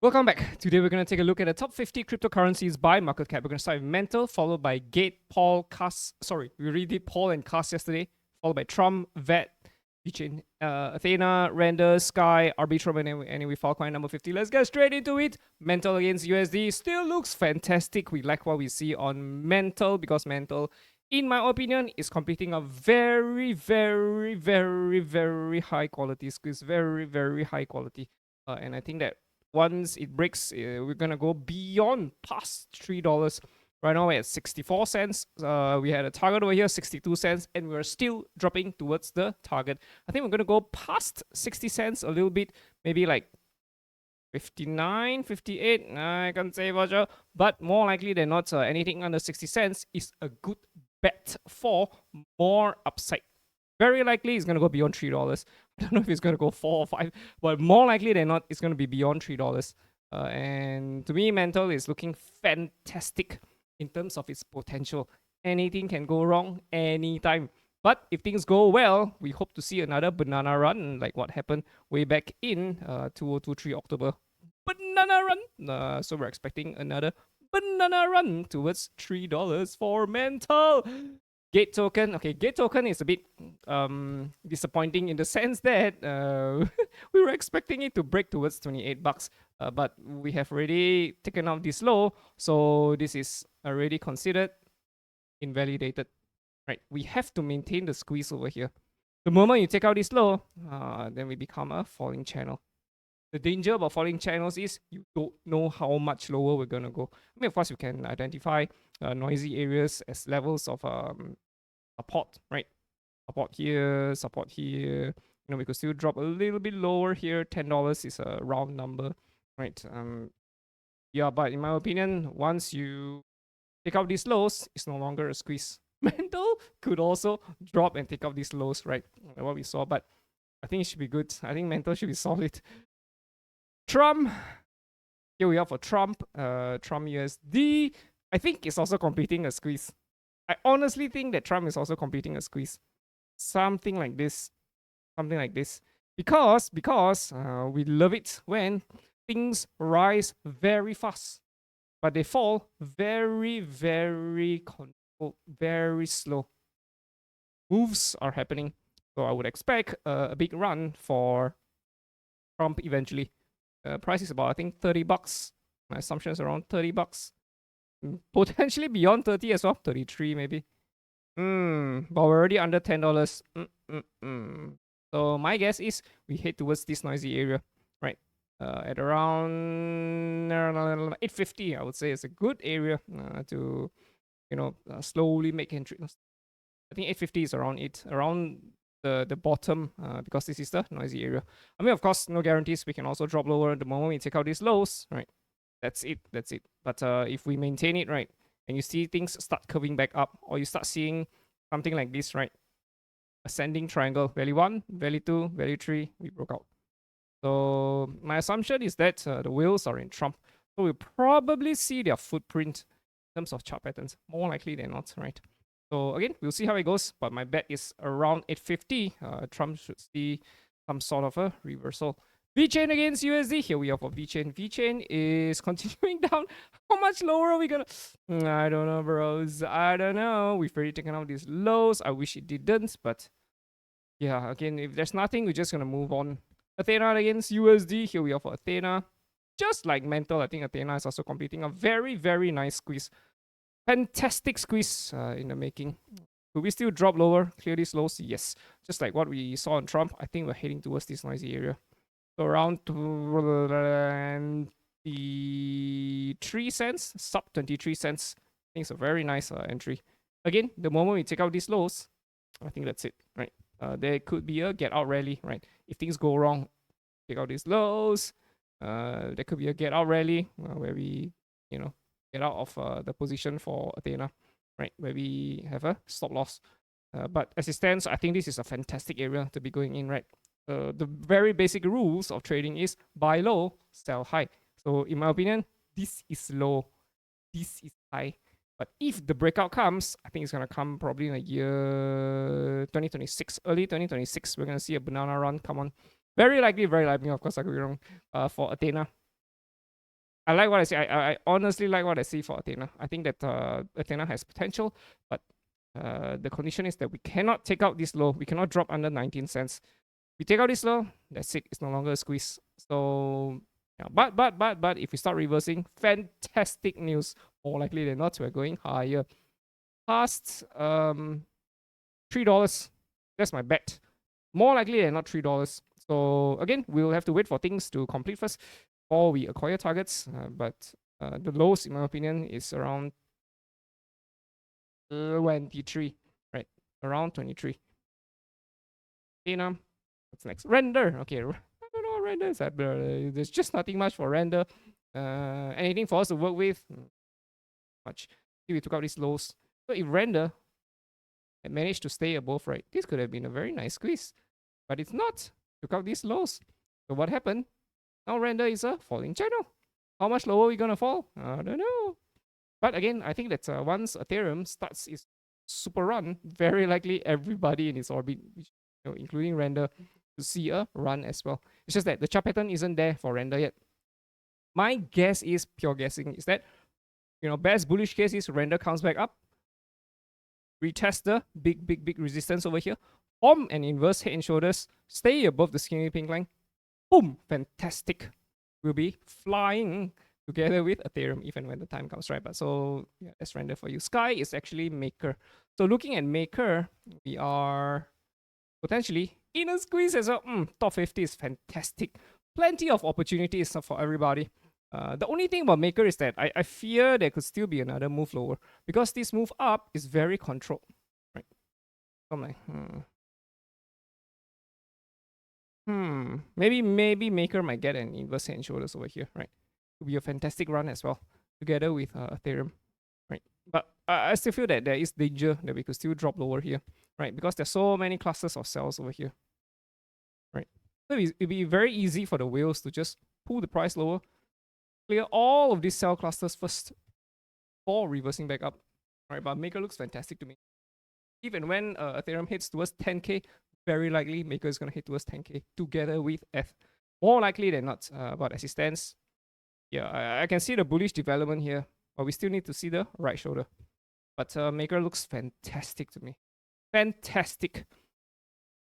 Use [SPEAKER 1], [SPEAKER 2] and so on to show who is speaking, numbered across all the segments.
[SPEAKER 1] Welcome back. Today we're going to take a look at the top 50 cryptocurrencies by market cap. We're going to start with Mental, followed by Gate, Paul, Cast. Sorry, we already did Paul and Cast yesterday, followed by Trump, VET, VeChain, Athena, Render, Sky, Arbitrum, and we Filecoin number 50. Let's get straight into it. Mental against USD still looks fantastic. We like what we see on Mental because Mental, in my opinion, is completing a very, very, very, very high quality squeeze. Very, very high quality. And I think that once it breaks, we're gonna go beyond past $3. Right now we're at 64 cents. We had a target over here, 62 cents, and we're still dropping towards the target. I think we're gonna go past 60 cents a little bit, maybe like 59, 58. I can't say for sure, but more likely than not, anything under 60 cents is a good bet for more upside. Very likely it's going to go beyond $3. I don't know if it's going to go 4 or 5, but more likely than not, it's going to be beyond $3. And to me, Mental is looking fantastic in terms of its potential. Anything can go wrong anytime. But if things go well, we hope to see another banana run like what happened way back in 2023 October. Banana run. So we're expecting another banana run towards $3 for Mental. Gate token. Okay, Gate token is a bit disappointing in the sense that we were expecting it to break towards 28 bucks, but we have already taken out this low, so this is already considered invalidated. Right, we have to maintain the squeeze over here. The moment you take out this low, then we become a falling channel. The danger about falling channels is you don't know how much lower we're gonna go. I mean, of course, you can identify noisy areas as levels of support, right? Support here, support here. You know, we could still drop a little bit lower here. $10 is a round number, right? Yeah, but in my opinion, once you take out these lows, it's no longer a squeeze. Mental could also drop and take out these lows, right? Like what we saw, but I think it should be good. I think Mental should be solid. Trump. Here we are for Trump. Trump USD. I think it's also completing a squeeze. I honestly think that Trump is also completing a squeeze. Something like this. Something like this. Because we love it when things rise very fast, but they fall very, very controlled, very slow. Moves are happening. So I would expect a big run for Trump eventually. Price is about, I think, 30 bucks. My assumption is around 30 bucks. Potentially beyond 30 as well. 33 maybe. But we're already under $10. So my guess is we head towards this noisy area, right? At around 850, I would say it's a good area to, slowly make entry. I think 850 is around it, around the bottom, because this is the noisy area. I mean, of course, no guarantees. We can also drop lower the moment we take out these lows, right? That's it. But if we maintain it, right, and you see things start curving back up, or you start seeing something like this, right? Ascending triangle, value 1, value 2, value 3, we broke out. So my assumption is that the whales are in Trump. So we'll probably see their footprint in terms of chart patterns, more likely than not, right? So again, we'll see how it goes, but my bet is around 850. Trump should see some sort of a reversal. VeChain against USD. Here we are for VeChain. VeChain is continuing down. How much lower are we gonna? I don't know, bros. I don't know. We've already taken out these lows. I wish it didn't, but yeah, again, if there's nothing, we're just gonna move on. Athena against USD. Here we are for Athena. Just like Mental, I think Athena is also completing a very, very nice squeeze. Fantastic squeeze in the making. Will we still drop lower? Clear these lows? Yes. Just like what we saw on Trump, I think we're heading towards this noisy area. So around 23 cents, sub 23 cents. I think it's a very nice entry. Again, the moment we take out these lows, I think that's it, right? There could be a get out rally, right? If things go wrong, take out these lows. There could be a get out rally where we, get out of the position for Athena, right? Where we have a stop loss. But as it stands, I think this is a fantastic area to be going in, right? The very basic rules of trading is buy low, sell high. So in my opinion, this is low, this is high. But if the breakout comes, I think it's gonna come probably in a year 2026, early 2026. We're gonna see a banana run come on. Very likely, of course, I could be wrong. For Athena. I like what I see. I honestly like what I see for Athena. I think that Athena has potential, but the condition is that we cannot take out this low. We cannot drop under 19 cents. We take out this low, that's it. It's no longer a squeeze. So yeah, but if we start reversing, fantastic news. More likely than not, we're going higher. Past $3. That's my bet. More likely than not $3. So again, we'll have to wait for things to complete first before we acquire targets. But the lowest, in my opinion, is around 23, right? Around 23. Athena. What's next? Render. Okay, I don't know what render is that, but there's just nothing much for render. Anything for us to work with? Much. See, we took out these lows. So if render had managed to stay above, right, this could have been a very nice squeeze. But it's not. Took out these lows. So what happened? Now render is a falling channel. How much lower are we gonna fall? I don't know. But again, I think that once Ethereum starts its super run, very likely everybody in its orbit, including render, to see a run as well. It's just that the chart pattern isn't there for render yet. My guess is, pure guessing, is that, best bullish case is render comes back up, retest the big resistance over here, form an inverse head and shoulders, stay above the skinny pink line. Boom, fantastic. We'll be flying together with Ethereum even when the time comes, right? But so yeah, that's render for you. Sky is actually Maker. So looking at Maker, we are potentially in a squeeze as well. Top 50 is fantastic. Plenty of opportunities for everybody. The only thing about Maker is that I fear there could still be another move lower because this move up is very controlled, right? So I'm like, maybe Maker might get an inverse head and shoulders over here, right? It would be a fantastic run as well, together with Ethereum, right? But I still feel that there is danger that we could still drop lower here, right? Because there's so many clusters of cells over here, right? So it'd be very easy for the whales to just pull the price lower, clear all of these cell clusters first, before reversing back up, right? But Maker looks fantastic to me. Even when Ethereum hits towards 10k, very likely Maker is going to hit towards 10k together with F. More likely than not. But as it stands, yeah, I can see the bullish development here, but we still need to see the right shoulder. But Maker looks fantastic to me. Fantastic.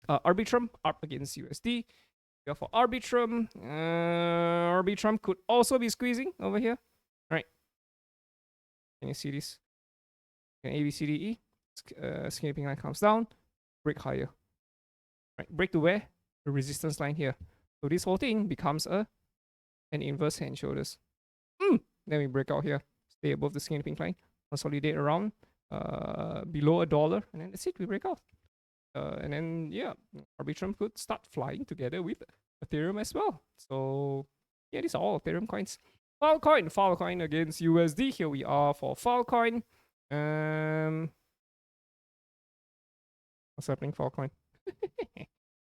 [SPEAKER 1] Arbitrum up against USD. Yeah, for Arbitrum, Arbitrum could also be squeezing over here. Right? Can you see this? A, B, C, D, E. Skinny pink line comes down, break higher. Right, break to where? The resistance line here. So this whole thing becomes an inverse head and shoulders. Then we break out here, stay above the skinny pink line, consolidate around below $1, and then that's it. We break out. And then yeah, Arbitrum could start flying together with Ethereum as well. So yeah, these are all Ethereum coins. Filecoin against USD. Here we are for Filecoin. What's happening, Filecoin?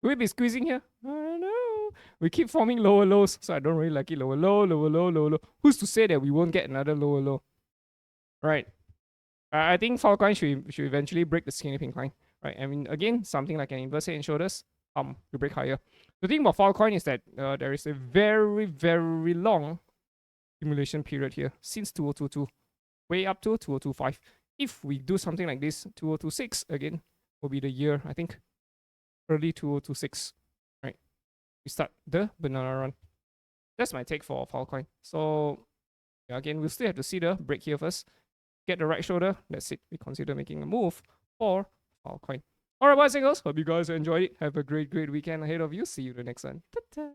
[SPEAKER 1] Will we be squeezing here? I don't know. We keep forming lower lows, so I don't really like it. Lower low, lower low, lower low. Who's to say that we won't get another lower low? Right. I think Filecoin should eventually break the skinny pink line. Right. I mean, again, something like an inverse head and shoulders. We break higher. The thing about Filecoin is that there is a very, very long accumulation period here since 2022, way up to 2025. If we do something like this, 2026 again will be the year, I think, early 2026, right? We start the banana run. That's my take for Filecoin. So yeah, again, we'll still have to see the break here first. Get the right shoulder. That's it. We consider making a move for Filecoin. Alright, boys and girls. Hope you guys enjoyed it. Have a great weekend ahead of you. See you the next one. Ta-ta.